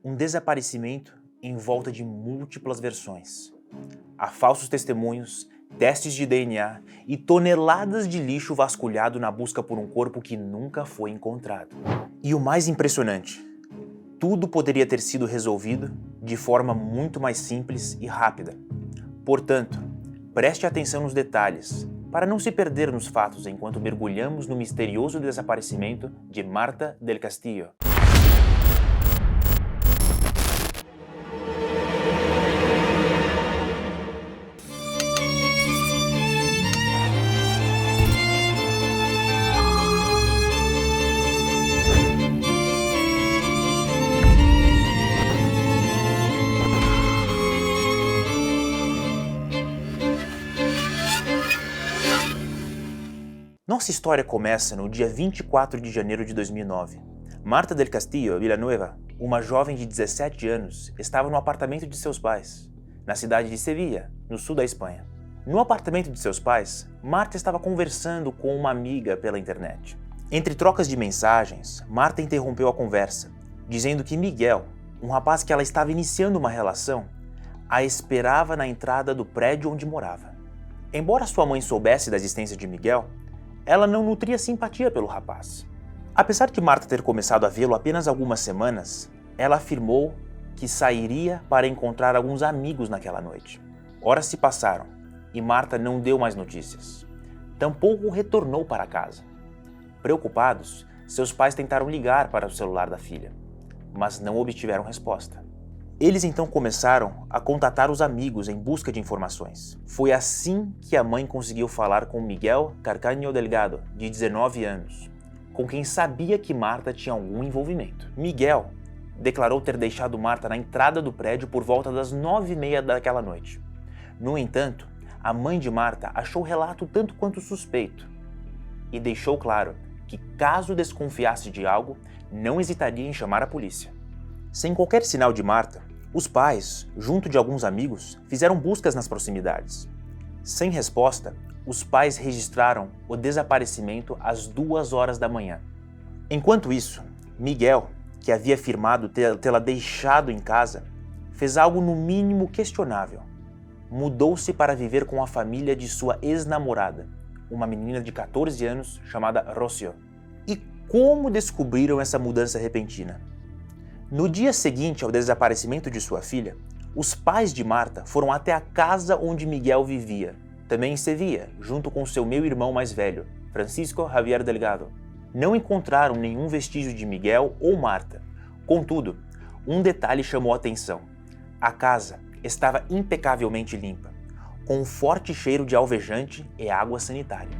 Um desaparecimento em volta de múltiplas versões. Há falsos testemunhos, testes de DNA e toneladas de lixo vasculhado na busca por um corpo que nunca foi encontrado. E o mais impressionante, tudo poderia ter sido resolvido de forma muito mais simples e rápida. Portanto, preste atenção nos detalhes, para não se perder nos fatos enquanto mergulhamos no misterioso desaparecimento de Marta del Castillo. Nossa história começa no dia 24 de janeiro de 2009. Marta del Castillo Villanueva, uma jovem de 17 anos, estava no apartamento de seus pais, na cidade de Sevilla, no sul da Espanha. No apartamento de seus pais, Marta estava conversando com uma amiga pela internet. Entre trocas de mensagens, Marta interrompeu a conversa, dizendo que Miguel, um rapaz que ela estava iniciando uma relação, a esperava na entrada do prédio onde morava. Embora sua mãe soubesse da existência de Miguel, ela não nutria simpatia pelo rapaz. Apesar de Marta ter começado a vê-lo apenas algumas semanas, ela afirmou que sairia para encontrar alguns amigos naquela noite. Horas se passaram e Marta não deu mais notícias. Tampouco retornou para casa. Preocupados, seus pais tentaram ligar para o celular da filha, mas não obtiveram resposta. Eles então começaram a contatar os amigos em busca de informações. Foi assim que a mãe conseguiu falar com Miguel Carcaño Delgado, de 19 anos, com quem sabia que Marta tinha algum envolvimento. Miguel declarou ter deixado Marta na entrada do prédio por volta das 9h30 daquela noite. No entanto, a mãe de Marta achou o relato tanto quanto suspeito e deixou claro que, caso desconfiasse de algo, não hesitaria em chamar a polícia. Sem qualquer sinal de Marta, os pais, junto de alguns amigos, fizeram buscas nas proximidades. Sem resposta, os pais registraram o desaparecimento às 2h da manhã. Enquanto isso, Miguel, que havia afirmado tê-la deixado em casa, fez algo no mínimo questionável. Mudou-se para viver com a família de sua ex-namorada, uma menina de 14 anos chamada Rocio. E como descobriram essa mudança repentina? No dia seguinte ao desaparecimento de sua filha, os pais de Marta foram até a casa onde Miguel vivia, também em Sevilla, junto com seu meio-irmão mais velho, Francisco Javier Delgado. Não encontraram nenhum vestígio de Miguel ou Marta. Contudo, um detalhe chamou a atenção. A casa estava impecavelmente limpa, com um forte cheiro de alvejante e água sanitária.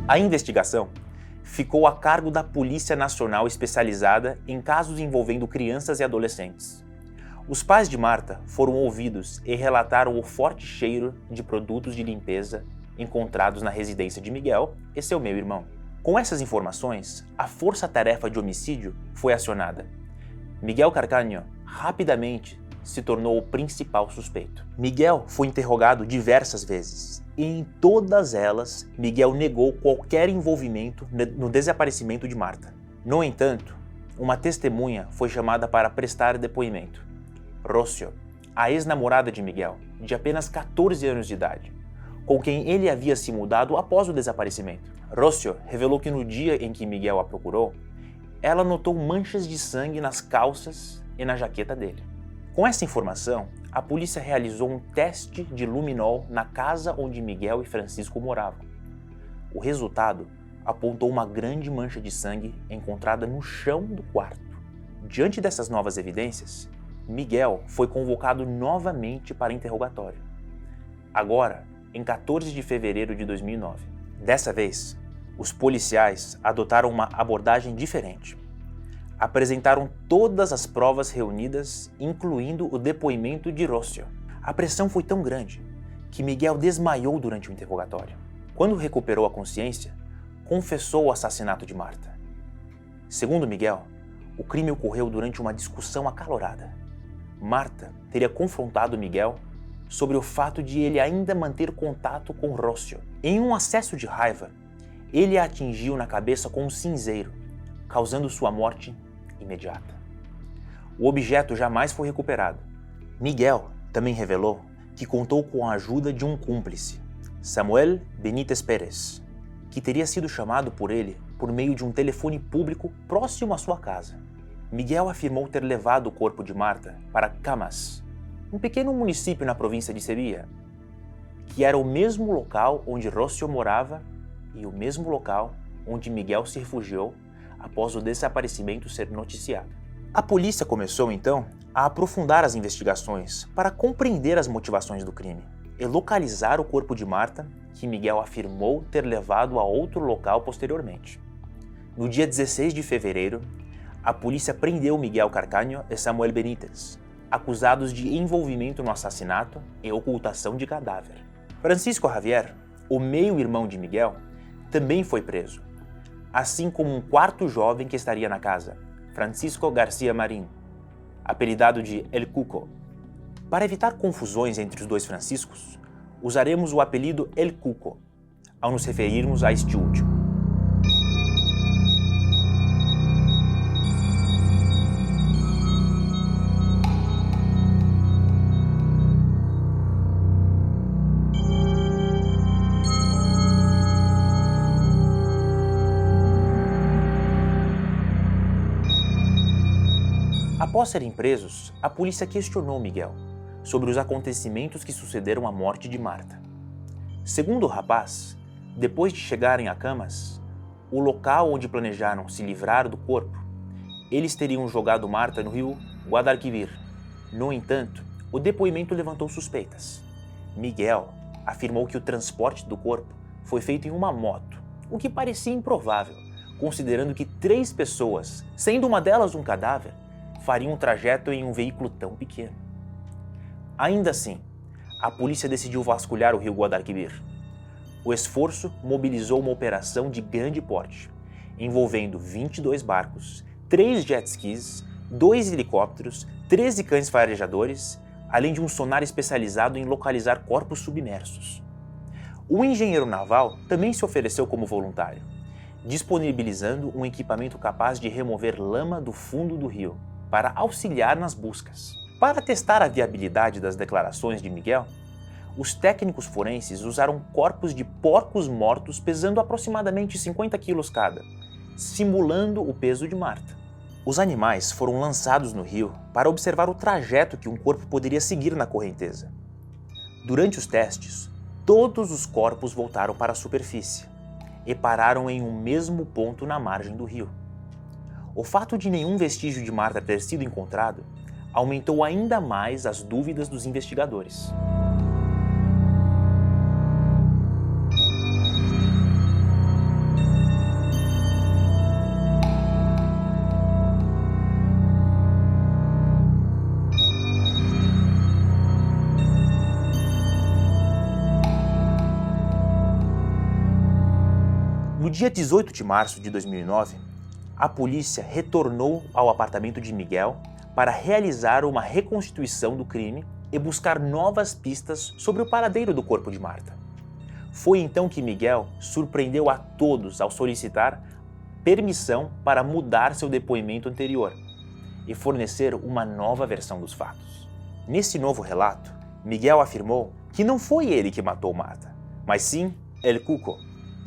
A investigação ficou a cargo da Polícia Nacional especializada em casos envolvendo crianças e adolescentes. Os pais de Marta foram ouvidos e relataram o forte cheiro de produtos de limpeza encontrados na residência de Miguel e seu meio-irmão. Com essas informações, a Força-Tarefa de Homicídio foi acionada. Miguel Carcaño rapidamente se tornou o principal suspeito. Miguel foi interrogado diversas vezes. E em todas elas, Miguel negou qualquer envolvimento no desaparecimento de Marta. No entanto, uma testemunha foi chamada para prestar depoimento. Rocio, a ex-namorada de Miguel, de apenas 14 anos de idade, com quem ele havia se mudado após o desaparecimento. Rocio revelou que no dia em que Miguel a procurou, ela notou manchas de sangue nas calças e na jaqueta dele. Com essa informação, a polícia realizou um teste de luminol na casa onde Miguel e Francisco moravam. O resultado apontou uma grande mancha de sangue encontrada no chão do quarto. Diante dessas novas evidências, Miguel foi convocado novamente para interrogatório. Agora, em 14 de fevereiro de 2009. Dessa vez, os policiais adotaram uma abordagem diferente. Apresentaram todas as provas reunidas, incluindo o depoimento de Rocio. A pressão foi tão grande que Miguel desmaiou durante o interrogatório. Quando recuperou a consciência, confessou o assassinato de Marta. Segundo Miguel, o crime ocorreu durante uma discussão acalorada. Marta teria confrontado Miguel sobre o fato de ele ainda manter contato com Rocio. Em um acesso de raiva, ele a atingiu na cabeça com um cinzeiro, causando sua morte imediata. O objeto jamais foi recuperado. Miguel também revelou que contou com a ajuda de um cúmplice, Samuel Benítez Pérez, que teria sido chamado por ele por meio de um telefone público próximo à sua casa. Miguel afirmou ter levado o corpo de Marta para Camas, um pequeno município na província de Sevilla, que era o mesmo local onde Rocio morava e o mesmo local onde Miguel se refugiou após o desaparecimento ser noticiado. A polícia começou, então, a aprofundar as investigações para compreender as motivações do crime e localizar o corpo de Marta, que Miguel afirmou ter levado a outro local posteriormente. No dia 16 de fevereiro, a polícia prendeu Miguel Carcaño e Samuel Benítez, acusados de envolvimento no assassinato e ocultação de cadáver. Francisco Javier, o meio-irmão de Miguel, também foi preso, assim como um quarto jovem que estaria na casa, Francisco García Marín, apelidado de El Cuco. Para evitar confusões entre os dois Franciscos, usaremos o apelido El Cuco ao nos referirmos a este último. Após serem presos, a polícia questionou Miguel sobre os acontecimentos que sucederam à morte de Marta. Segundo o rapaz, depois de chegarem a Camas, o local onde planejaram se livrar do corpo, eles teriam jogado Marta no rio Guadalquivir. No entanto, o depoimento levantou suspeitas. Miguel afirmou que o transporte do corpo foi feito em uma moto, o que parecia improvável, considerando que 3 pessoas, sendo uma delas um cadáver, fariam um trajeto em um veículo tão pequeno. Ainda assim, a polícia decidiu vasculhar o rio Guadalquivir. O esforço mobilizou uma operação de grande porte, envolvendo 22 barcos, 3 jet skis, 2 helicópteros, 13 cães farejadores, além de um sonar especializado em localizar corpos submersos. O engenheiro naval também se ofereceu como voluntário, disponibilizando um equipamento capaz de remover lama do fundo do rio, para auxiliar nas buscas. Para testar a viabilidade das declarações de Miguel, os técnicos forenses usaram corpos de porcos mortos pesando aproximadamente 50 quilos cada, simulando o peso de Marta. Os animais foram lançados no rio para observar o trajeto que um corpo poderia seguir na correnteza. Durante os testes, todos os corpos voltaram para a superfície e pararam em um mesmo ponto na margem do rio. O fato de nenhum vestígio de Marta ter sido encontrado aumentou ainda mais as dúvidas dos investigadores. No dia 18 de março de 2009, a polícia retornou ao apartamento de Miguel para realizar uma reconstituição do crime e buscar novas pistas sobre o paradeiro do corpo de Marta. Foi então que Miguel surpreendeu a todos ao solicitar permissão para mudar seu depoimento anterior e fornecer uma nova versão dos fatos. Nesse novo relato, Miguel afirmou que não foi ele que matou Marta, mas sim El Cuco,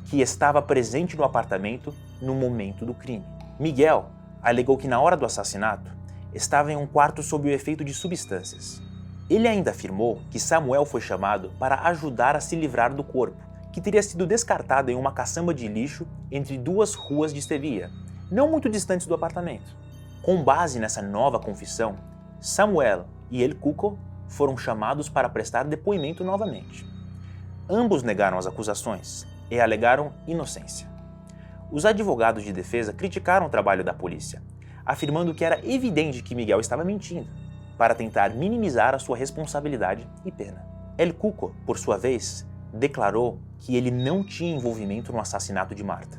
que estava presente no apartamento no momento do crime. Miguel alegou que na hora do assassinato estava em um quarto sob o efeito de substâncias. Ele ainda afirmou que Samuel foi chamado para ajudar a se livrar do corpo, que teria sido descartado em uma caçamba de lixo entre 2 ruas de Sevilla, não muito distantes do apartamento. Com base nessa nova confissão, Samuel e El Cuco foram chamados para prestar depoimento novamente. Ambos negaram as acusações e alegaram inocência. Os advogados de defesa criticaram o trabalho da polícia, afirmando que era evidente que Miguel estava mentindo, para tentar minimizar a sua responsabilidade e pena. El Cuco, por sua vez, declarou que ele não tinha envolvimento no assassinato de Marta.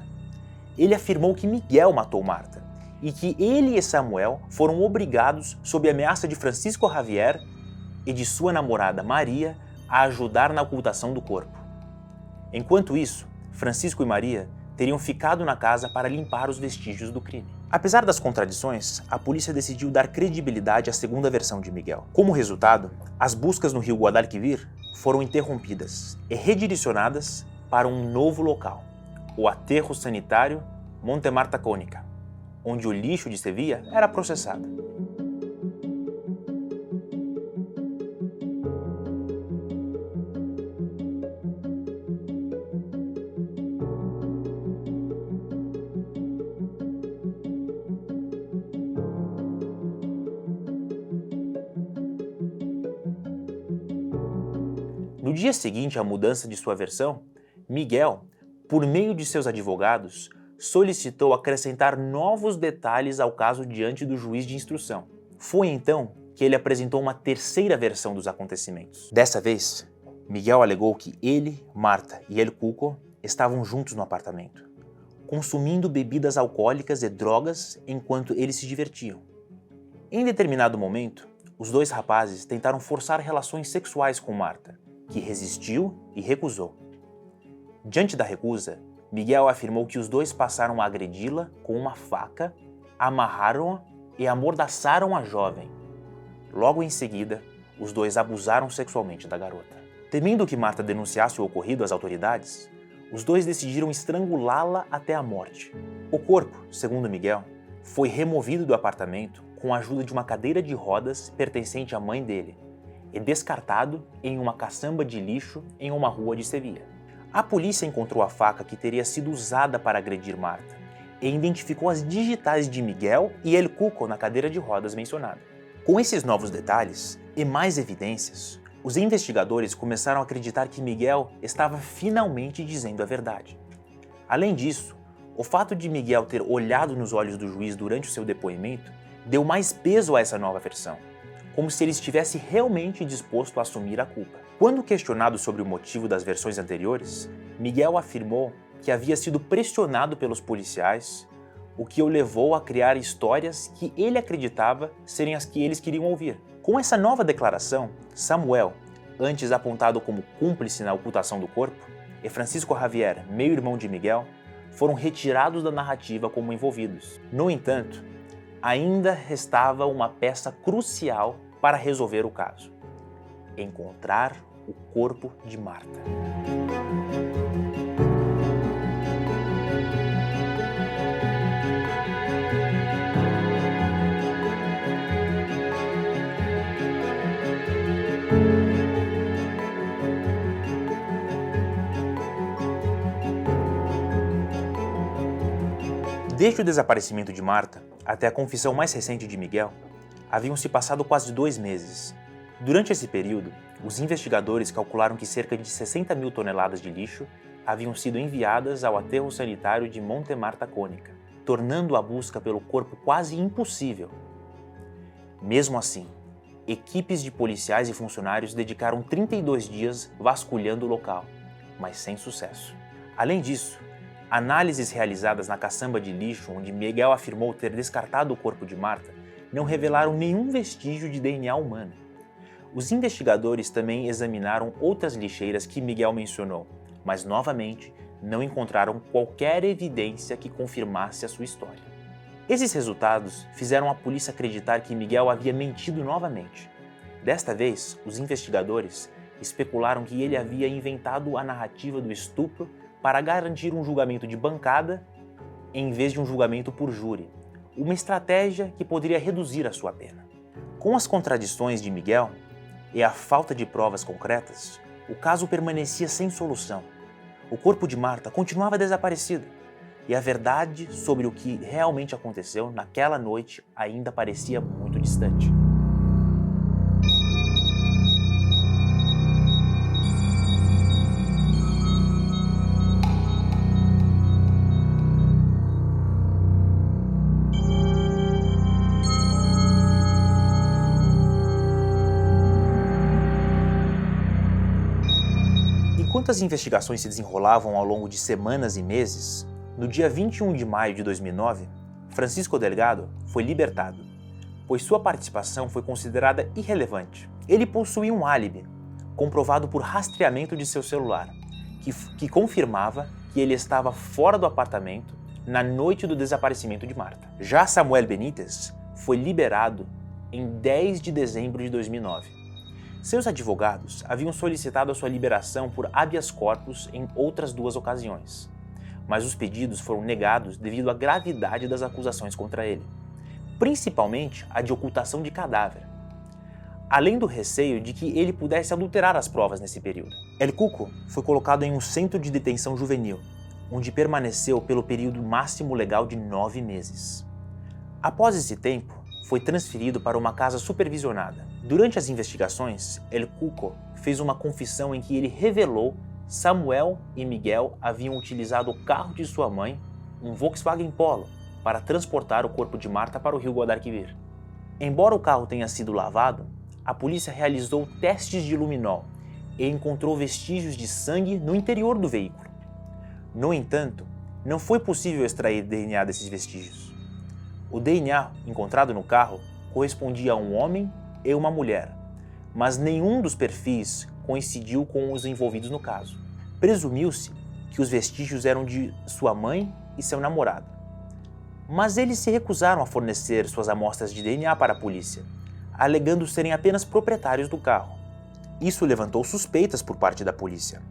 ele afirmou que Miguel matou Marta e que ele e Samuel foram obrigados, sob ameaça de Francisco Javier e de sua namorada Maria, a ajudar na ocultação do corpo. Enquanto isso, Francisco e Maria teriam ficado na casa para limpar os vestígios do crime. Apesar das contradições, a polícia decidiu dar credibilidade à segunda versão de Miguel. Como resultado, as buscas no rio Guadalquivir foram interrompidas e redirecionadas para um novo local, o aterro sanitário Monte Marta Cónica, onde o lixo de Sevilla era processado. No dia seguinte à mudança de sua versão, Miguel, por meio de seus advogados, solicitou acrescentar novos detalhes ao caso diante do juiz de instrução. Foi então que ele apresentou uma terceira versão dos acontecimentos. Dessa vez, Miguel alegou que ele, Marta e El Cuco estavam juntos no apartamento, consumindo bebidas alcoólicas e drogas enquanto eles se divertiam. Em determinado momento, os dois rapazes tentaram forçar relações sexuais com Marta, que resistiu e recusou. Diante da recusa, Miguel afirmou que os dois passaram a agredi-la com uma faca, amarraram-a e amordaçaram a jovem. Logo em seguida, os dois abusaram sexualmente da garota. Temendo que Marta denunciasse o ocorrido às autoridades, os dois decidiram estrangulá-la até a morte. O corpo, segundo Miguel, foi removido do apartamento com a ajuda de uma cadeira de rodas pertencente à mãe dele e descartado em uma caçamba de lixo em uma rua de Sevilla. A polícia encontrou a faca que teria sido usada para agredir Marta e identificou as digitais de Miguel e El Cuco na cadeira de rodas mencionada. Com esses novos detalhes e mais evidências, os investigadores começaram a acreditar que Miguel estava finalmente dizendo a verdade. Além disso, o fato de Miguel ter olhado nos olhos do juiz durante o seu depoimento deu mais peso a essa nova versão, como se ele estivesse realmente disposto a assumir a culpa. Quando questionado sobre o motivo das versões anteriores, Miguel afirmou que havia sido pressionado pelos policiais, o que o levou a criar histórias que ele acreditava serem as que eles queriam ouvir. Com essa nova declaração, Samuel, antes apontado como cúmplice na ocultação do corpo, e Francisco Javier, meio-irmão de Miguel, foram retirados da narrativa como envolvidos. No entanto, ainda restava uma peça crucial para resolver o caso: encontrar o corpo de Marta. Desde o desaparecimento de Marta até a confissão mais recente de Miguel, haviam se passado quase 2 meses. Durante esse período, os investigadores calcularam que cerca de 60 mil toneladas de lixo haviam sido enviadas ao aterro sanitário de Monte Marta Cónica, tornando a busca pelo corpo quase impossível. Mesmo assim, equipes de policiais e funcionários dedicaram 32 dias vasculhando o local, mas sem sucesso. Além disso, análises realizadas na caçamba de lixo onde Miguel afirmou ter descartado o corpo de Marta não revelaram nenhum vestígio de DNA humano. Os investigadores também examinaram outras lixeiras que Miguel mencionou, mas novamente não encontraram qualquer evidência que confirmasse a sua história. Esses resultados fizeram a polícia acreditar que Miguel havia mentido novamente. Desta vez, os investigadores especularam que ele havia inventado a narrativa do estupro para garantir um julgamento de bancada em vez de um julgamento por júri, uma estratégia que poderia reduzir a sua pena. Com as contradições de Miguel e a falta de provas concretas, o caso permanecia sem solução. O corpo de Marta continuava desaparecido e a verdade sobre o que realmente aconteceu naquela noite ainda parecia muito distante. Enquanto as investigações se desenrolavam ao longo de semanas e meses, No dia 21 de maio de 2009, Francisco Delgado foi libertado, pois sua participação foi considerada irrelevante. Ele possuía um álibi, comprovado por rastreamento de seu celular, que confirmava que ele estava fora do apartamento na noite do desaparecimento de Marta. Já Samuel Benítez foi liberado em 10 de dezembro de 2009. Seus advogados haviam solicitado a sua liberação por habeas corpus em outras 2 ocasiões, mas os pedidos foram negados devido à gravidade das acusações contra ele, principalmente a de ocultação de cadáver, além do receio de que ele pudesse adulterar as provas nesse período. El Cuco foi colocado em um centro de detenção juvenil, onde permaneceu pelo período máximo legal de 9 meses. Após esse tempo, foi transferido para uma casa supervisionada. Durante as investigações, El Cuco fez uma confissão em que ele revelou Samuel e Miguel haviam utilizado o carro de sua mãe, um Volkswagen Polo, para transportar o corpo de Marta para o rio Guadalquivir. Embora o carro tenha sido lavado, a polícia realizou testes de luminol e encontrou vestígios de sangue no interior do veículo. No entanto, não foi possível extrair DNA desses vestígios. O DNA encontrado no carro correspondia a um homem e uma mulher, mas nenhum dos perfis coincidiu com os envolvidos no caso. Presumiu-se que os vestígios eram de sua mãe e seu namorado, mas eles se recusaram a fornecer suas amostras de DNA para a polícia, alegando serem apenas proprietários do carro. Isso levantou suspeitas por parte da polícia,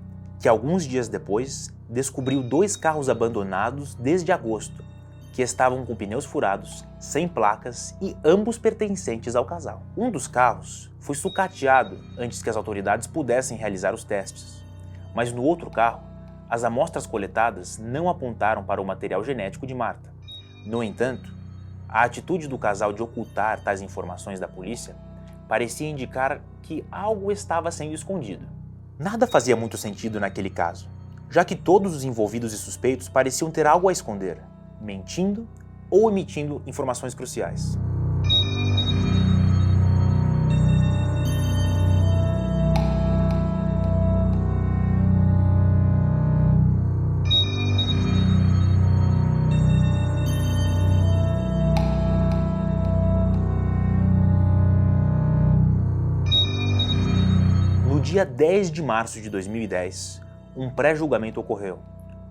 que alguns dias depois descobriu 2 carros abandonados desde agosto, que estavam com pneus furados, sem placas e ambos pertencentes ao casal. Um dos carros foi sucateado antes que as autoridades pudessem realizar os testes, mas no outro carro, as amostras coletadas não apontaram para o material genético de Marta. No entanto, a atitude do casal de ocultar tais informações da polícia parecia indicar que algo estava sendo escondido. Nada fazia muito sentido naquele caso, já que todos os envolvidos e suspeitos pareciam ter algo a esconder, mentindo ou emitindo informações cruciais. No dia 10 de março de 2010, um pré-julgamento ocorreu.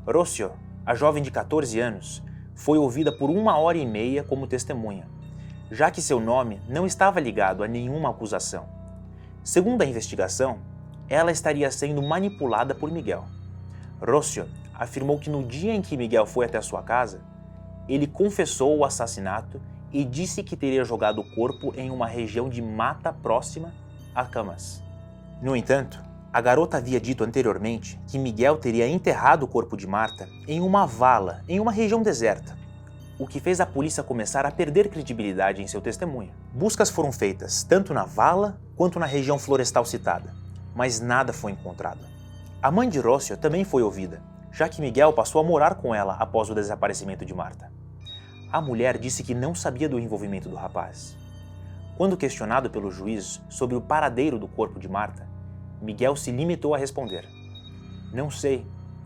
Rocio, a jovem de 14 anos, foi ouvida por 1h30 como testemunha, já que seu nome não estava ligado a nenhuma acusação. Segundo a investigação, ela estaria sendo manipulada por Miguel. Rocio afirmou que no dia em que Miguel foi até sua casa, ele confessou o assassinato e disse que teria jogado o corpo em uma região de mata próxima a Camas. No entanto, a garota havia dito anteriormente que Miguel teria enterrado o corpo de Marta em uma vala, em uma região deserta, o que fez a polícia começar a perder credibilidade em seu testemunho. Buscas foram feitas tanto na vala quanto na região florestal citada, mas nada foi encontrado. A mãe de Rocio também foi ouvida, já que Miguel passou a morar com ela após o desaparecimento de Marta. A mulher disse que não sabia do envolvimento do rapaz. Quando questionado pelo juiz sobre o paradeiro do corpo de Marta, Miguel se limitou a responder: "Não sei",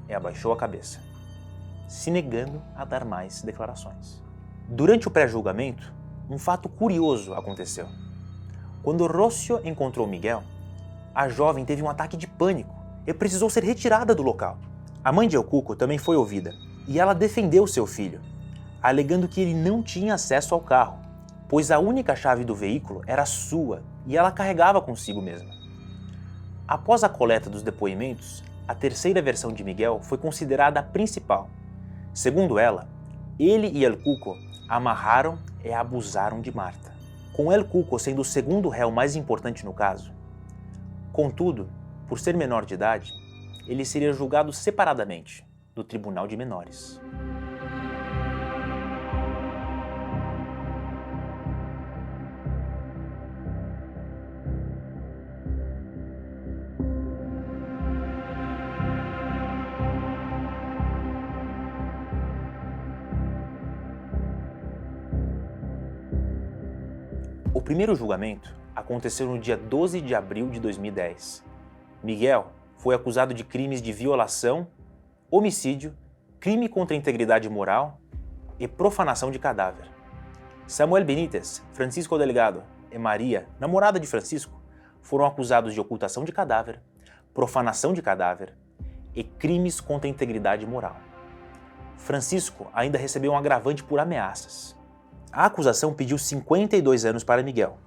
e abaixou a cabeça, se negando a dar mais declarações. Durante o pré-julgamento, um fato curioso aconteceu. Quando Rocio encontrou Miguel, a jovem teve um ataque de pânico e precisou ser retirada do local. A mãe de El Cuco também foi ouvida, e ela defendeu seu filho, alegando que ele não tinha acesso ao carro, pois a única chave do veículo era sua e ela carregava consigo mesma. Após a coleta dos depoimentos, a terceira versão de Miguel foi considerada a principal. Segundo ela, ele e El Cuco amarraram e abusaram de Marta, com El Cuco sendo o segundo réu mais importante no caso. Contudo, por ser menor de idade, ele seria julgado separadamente, no Tribunal de Menores. O primeiro julgamento aconteceu no dia 12 de abril de 2010. Miguel foi acusado de crimes de violação, homicídio crime contra a integridade moral e profanação de cadáver. Samuel Benítez, Francisco Delgado e Maria, namorada de Francisco, foram acusados de ocultação de cadáver, profanação de cadáver e crimes contra a integridade moral. Francisco ainda recebeu um agravante por ameaças. A acusação pediu 52 anos para Miguel,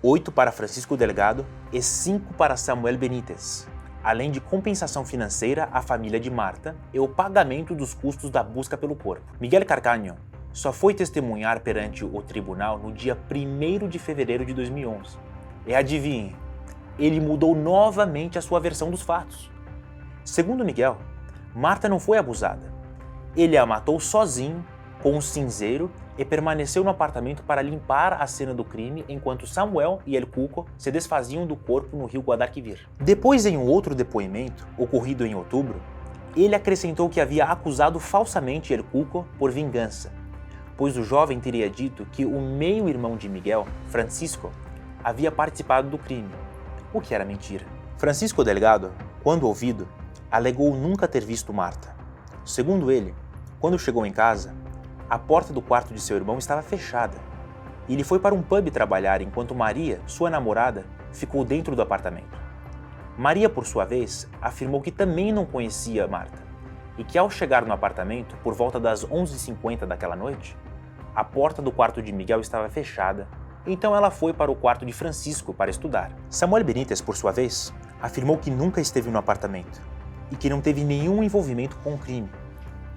8 para Francisco Delgado e 5 para Samuel Benítez, além de compensação financeira à família de Marta e o pagamento dos custos da busca pelo corpo. Miguel Carcaño só foi testemunhar perante o tribunal no dia 1º de fevereiro de 2011. E adivinhe, ele mudou novamente a sua versão dos fatos. Segundo Miguel, Marta não foi abusada. Ele a matou sozinho, com um cinzeiro, e permaneceu no apartamento para limpar a cena do crime enquanto Samuel e El Cuco se desfaziam do corpo no rio Guadalquivir. Depois, em um outro depoimento, ocorrido em outubro, ele acrescentou que havia acusado falsamente El Cuco por vingança, pois o jovem teria dito que o meio-irmão de Miguel, Francisco, havia participado do crime, o que era mentira. Francisco Delgado, quando ouvido, alegou nunca ter visto Marta. Segundo ele, quando chegou em casa, a porta do quarto de seu irmão estava fechada e ele foi para um pub trabalhar enquanto Maria, sua namorada, ficou dentro do apartamento. Maria, por sua vez, afirmou que também não conhecia Marta e que ao chegar no apartamento, por volta das 11h50 daquela noite, a porta do quarto de Miguel estava fechada, então ela foi para o quarto de Francisco para estudar. Samuel Benítez, por sua vez, afirmou que nunca esteve no apartamento e que não teve nenhum envolvimento com o crime,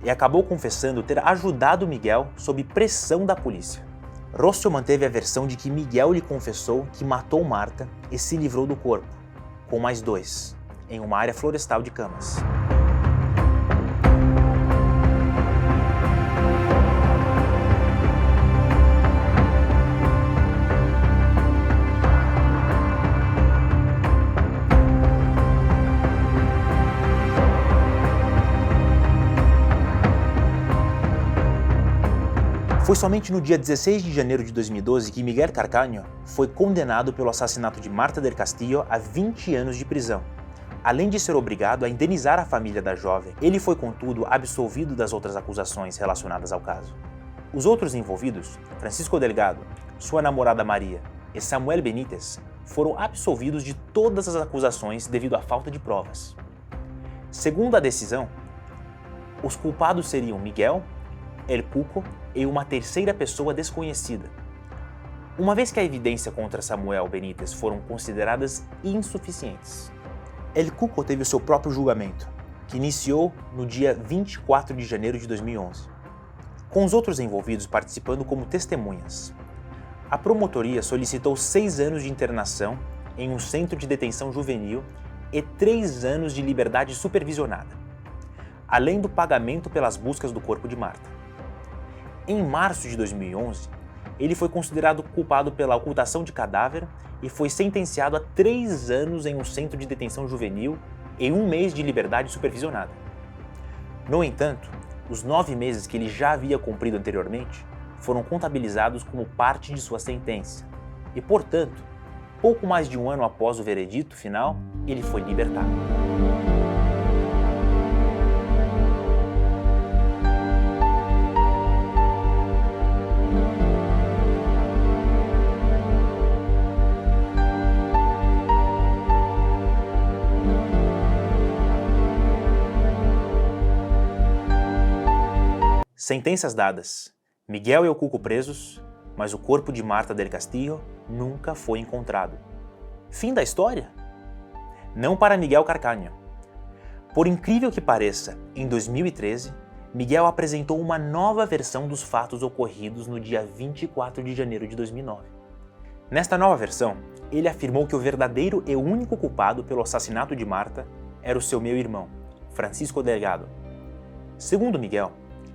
e acabou confessando ter ajudado Miguel sob pressão da polícia. Rossio manteve a versão de que Miguel lhe confessou que matou Marta e se livrou do corpo, com mais 2, em uma área florestal de Camas. Foi somente no dia 16 de janeiro de 2012 que Miguel Carcaño foi condenado pelo assassinato de Marta del Castillo a 20 anos de prisão. Além de ser obrigado a indenizar a família da jovem, ele foi, contudo, absolvido das outras acusações relacionadas ao caso. Os outros envolvidos, Francisco Delgado, sua namorada Maria e Samuel Benítez, foram absolvidos de todas as acusações devido à falta de provas. Segundo a decisão, os culpados seriam Miguel, El Cuco e uma terceira pessoa desconhecida. Uma vez que a evidência contra Samuel Benítez foram consideradas insuficientes, El Cuco teve o seu próprio julgamento, que iniciou no dia 24 de janeiro de 2011, com os outros envolvidos participando como testemunhas. A promotoria solicitou 6 anos de internação em um centro de detenção juvenil e 3 anos de liberdade supervisionada, além do pagamento pelas buscas do corpo de Marta. Em março de 2011, ele foi considerado culpado pela ocultação de cadáver e foi sentenciado a 3 anos em um centro de detenção juvenil e 1 mês de liberdade supervisionada. No entanto, os 9 meses que ele já havia cumprido anteriormente foram contabilizados como parte de sua sentença e, portanto, pouco mais de 1 ano após o veredito final, ele foi libertado. Sentenças dadas. Miguel e o Cuco presos, mas o corpo de Marta del Castillo nunca foi encontrado. Fim da história? Não para Miguel Carcaño. Por incrível que pareça, em 2013, Miguel apresentou uma nova versão dos fatos ocorridos no dia 24 de janeiro de 2009. Nesta nova versão, ele afirmou que o verdadeiro e único culpado pelo assassinato de Marta era o seu meio-irmão, Francisco Delgado. Segundo Miguel,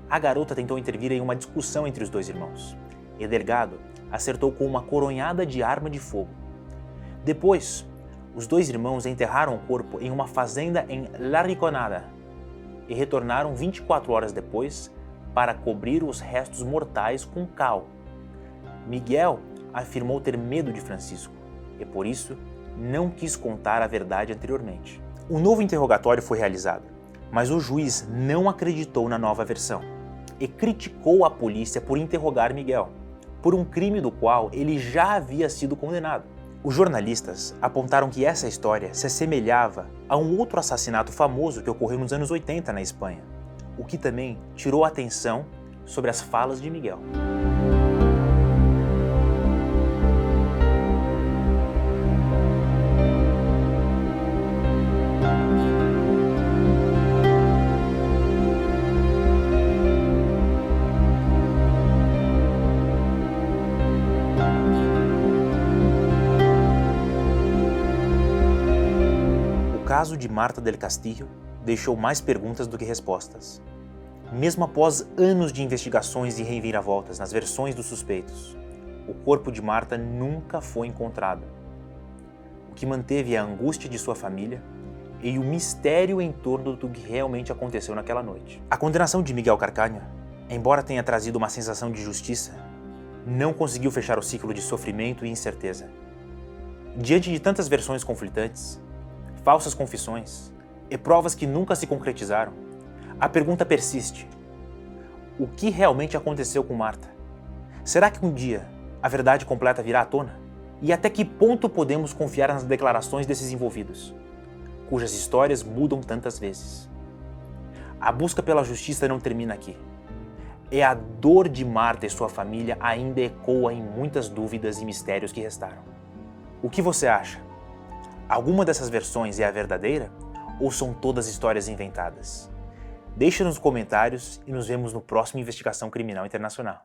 a garota tentou intervir em uma discussão entre os 2 irmãos, e Delgado acertou com uma coronhada de arma de fogo. Depois, os 2 irmãos enterraram o corpo em uma fazenda em La Riconada e retornaram 24 horas depois para cobrir os restos mortais com cal. Miguel afirmou ter medo de Francisco e, por isso, não quis contar a verdade anteriormente. Um novo interrogatório foi realizado, Mas o juiz não acreditou na nova versão e criticou a polícia por interrogar Miguel, por um crime do qual ele já havia sido condenado. Os jornalistas apontaram que essa história se assemelhava a um outro assassinato famoso que ocorreu nos anos 80 na Espanha, o que também tirou a atenção sobre as falas de Miguel. O caso de Marta del Castillo deixou mais perguntas do que respostas. Mesmo após anos de investigações e reviravoltas nas versões dos suspeitos, o corpo de Marta nunca foi encontrado, o que manteve a angústia de sua família e o mistério em torno do que realmente aconteceu naquela noite. A condenação de Miguel Carcaño, embora tenha trazido uma sensação de justiça, não conseguiu fechar o ciclo de sofrimento e incerteza. Diante de tantas versões conflitantes, falsas confissões e provas que nunca se concretizaram, a pergunta persiste: o que realmente aconteceu com Marta? Será que um dia a verdade completa virá à tona? E até que ponto podemos confiar nas declarações desses envolvidos, cujas histórias mudam tantas vezes? A busca pela justiça não termina aqui. E a dor de Marta e sua família ainda ecoa em muitas dúvidas e mistérios que restaram. O que você acha? Alguma dessas versões é a verdadeira ou são todas histórias inventadas? Deixe nos comentários e nos vemos no próximo Investigação Criminal Internacional.